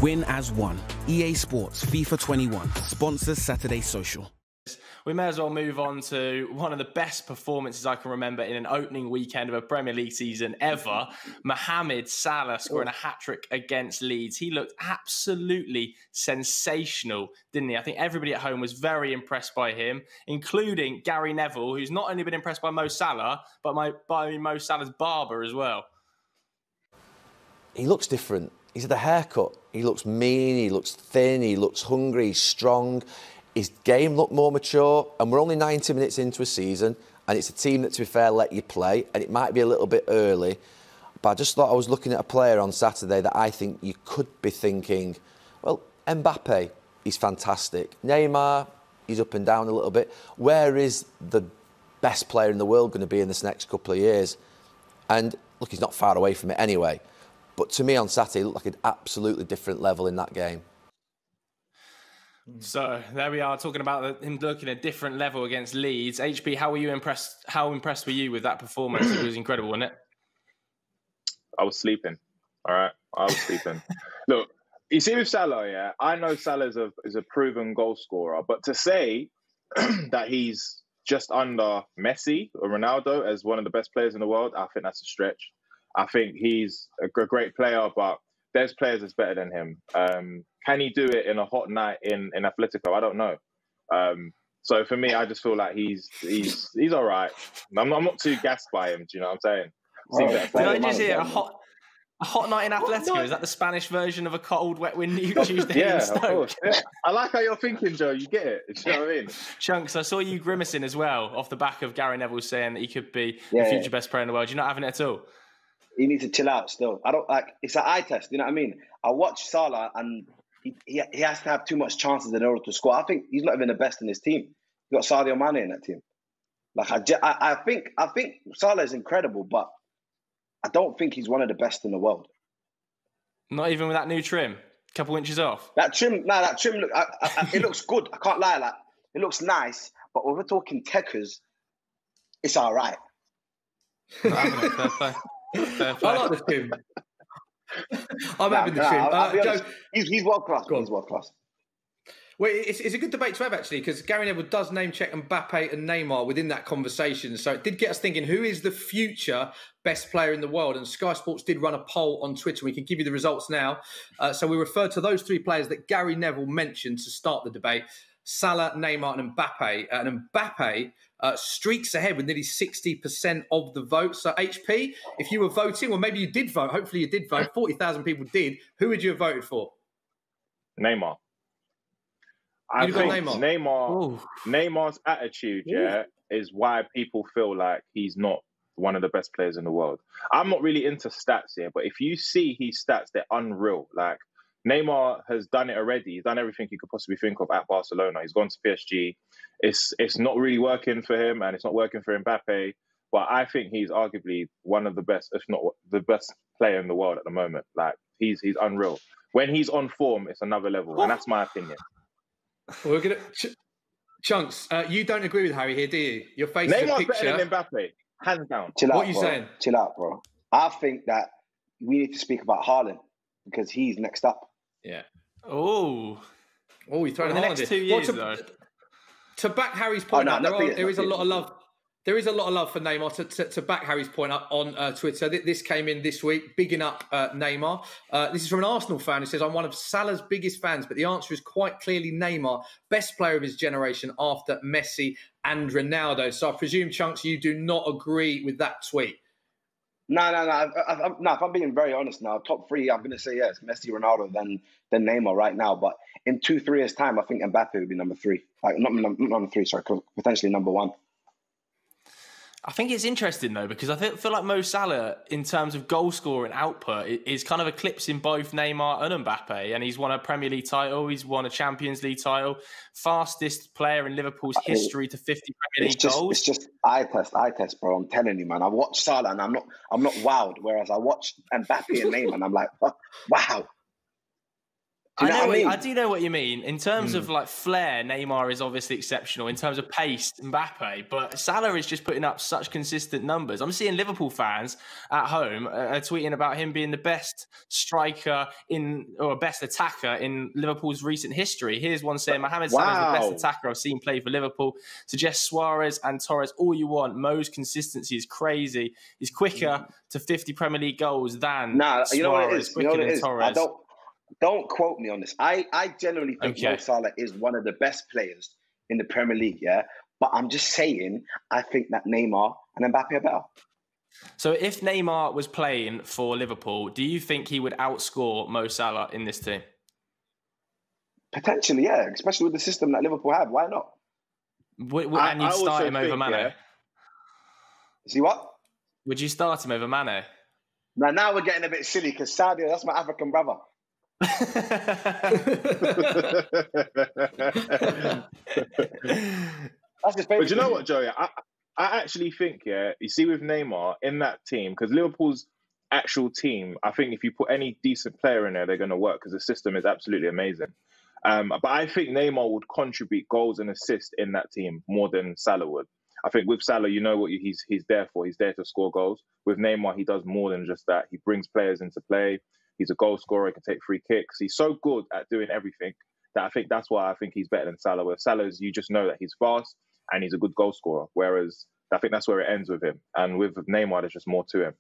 Win as one. EA Sports FIFA 21 sponsors Saturday Social. We may as well move on to one of the best performances I can remember in an opening weekend of a Premier League season ever. Mohamed Salah scoring a hat-trick against Leeds. He looked absolutely sensational, didn't he? I think everybody at home was very impressed by him, including Gary Neville, who's not only been impressed by Mo Salah, but by Mo Salah's barber as well. He looks different. He's had a haircut. He looks mean, he looks thin, he looks hungry, he's strong. His game looked more mature, and we're only 90 minutes into a season, and it's a team that, to be fair, let you play, and it might be a little bit early, but I just thought I was looking at a player on Saturday that I think you could be thinking, well, Mbappe, he's fantastic. Neymar, he's up and down a little bit. Where is the best player in the world going to be in this next couple of years? And, look, he's not far away from it anyway, but to me on Saturday, he looked like an absolutely different level in that game. So there we are, talking about him looking at a different level against Leeds. HP, how were you impressed? How impressed were you with that performance? It was incredible, wasn't it? I was sleeping. All right, I was sleeping. Look, you see with Salah, yeah, I know Salah is a proven goal scorer, but to say that he's just under Messi or Ronaldo as one of the best players in the world, I think that's a stretch. I think he's a great player, but there's players that's better than him. Can he do it in a hot night in Atletico? I don't know. So for me, I just feel like he's all right. I'm not too gassed by him. Do you know what I'm saying? Did I just hear a hot night in Atletico? Is that the Spanish version of a cold, wet wind Tuesday in Stoke? Of course. Yeah. I like how you're thinking, Joe. You get it. Do you know what I mean? Chunkz, I saw you grimacing as well off the back of Gary Neville saying that he could be the future best player in the world. You're not having it at all? You need to chill out still. I don't like, it's an eye test, you know what I mean? I watch Salah and he has to have too much chances in order to score. I think he's not even the best in his team. You've got Sadio Mane in that team. Like I think Salah is incredible, but I don't think he's one of the best in the world. Not even with that new trim, a couple inches off. That trim, look, it looks good. I can't lie, like it looks nice. But when we're talking techers, it's all right. Fair play. I like the trim. I'm having the trim. Joe, he's world class. He's world class. Well, it's a good debate to have, actually, because Gary Neville does name check Mbappe and Neymar within that conversation. So it did get us thinking, who is the future best player in the world? And Sky Sports did run a poll on Twitter. We can give you the results now. So we referred to those three players that Gary Neville mentioned to start the debate: Salah, Neymar and Mbappe. And Mbappe streaks ahead with nearly 60% of the vote. So HP, if you were voting, or maybe you did vote, hopefully you did vote, 40,000 people did, who would you have voted for? Neymar. I think Neymar's attitude, is why people feel like he's not one of the best players in the world. I'm not really into stats here, but if you see his stats, they're unreal. Like, Neymar has done it already. He's done everything he could possibly think of at Barcelona. He's gone to PSG. It's not really working for him, and it's not working for Mbappe. But I think he's arguably one of the best, if not the best player in the world at the moment. Like, he's unreal. When he's on form, it's another level, and that's my opinion. We're gonna Chunkz. You don't agree with Harry here, do you? Your face is a picture. Neymar's better than Mbappe, hands down. What are you saying? Chill out, bro. I think that we need to speak about Haaland because he's next up. Yeah. Oh, you're throwing in the next 2 years, though. To back Harry's point, there is a lot of love. There is a lot of love for Neymar. To back Harry's point up on Twitter, this came in this week, bigging up Neymar. This is from an Arsenal fan who says, I'm one of Salah's biggest fans, but the answer is quite clearly Neymar, best player of his generation after Messi and Ronaldo. So I presume, Chunkz, you do not agree with that tweet. No. If I'm being very honest now, top three, I'm going to say yes, Messi, Ronaldo, then Neymar right now. But in 2-3 years' time, I think Mbappe would be number three. Like, not number three, sorry, potentially number one. I think it's interesting, though, because I feel like Mo Salah, in terms of goal scoring output, is kind of eclipsing both Neymar and Mbappe. And he's won a Premier League title. He's won a Champions League title. Fastest player in Liverpool's history to 50 Premier League goals. It's just eye test, bro. I'm telling you, man. I watch Salah and I'm not wowed. Whereas I watch Mbappe and Neymar and I'm like, wow. I do know what you mean. In terms of like flair, Neymar is obviously exceptional. In terms of pace, Mbappe. But Salah is just putting up such consistent numbers. I'm seeing Liverpool fans at home tweeting about him being the best striker or best attacker in Liverpool's recent history. Here's one saying, Mohamed Salah is the best attacker I've seen play for Liverpool. Suggest Suarez and Torres all you want. Mo's consistency is crazy. He's quicker to 50 Premier League goals than Suarez. You know what it is? Quicker than Torres. Don't quote me on this. I generally think Mo Salah is one of the best players in the Premier League, yeah? But I'm just saying, I think that Neymar and Mbappe are better. So if Neymar was playing for Liverpool, do you think he would outscore Mo Salah in this team? Potentially, yeah. Especially with the system that Liverpool have. Why not? And you'd start him over Mane? Yeah. See what? Would you start him over Mane? Now we're getting a bit silly because Sadio, that's my African brother. But you know what, Joey? I actually think, you see with Neymar in that team, because Liverpool's actual team, I think if you put any decent player in there, they're going to work because the system is absolutely amazing. But I think Neymar would contribute goals and assists in that team more than Salah would. I think with Salah, you know what he's there for. He's there to score goals. With Neymar, he does more than just that. He brings players into play. He's a goal scorer. He can take free kicks. He's so good at doing everything that I think that's why I think he's better than Salah. With Salah, you just know that he's fast and he's a good goal scorer. Whereas I think that's where it ends with him. And with Neymar, there's just more to him.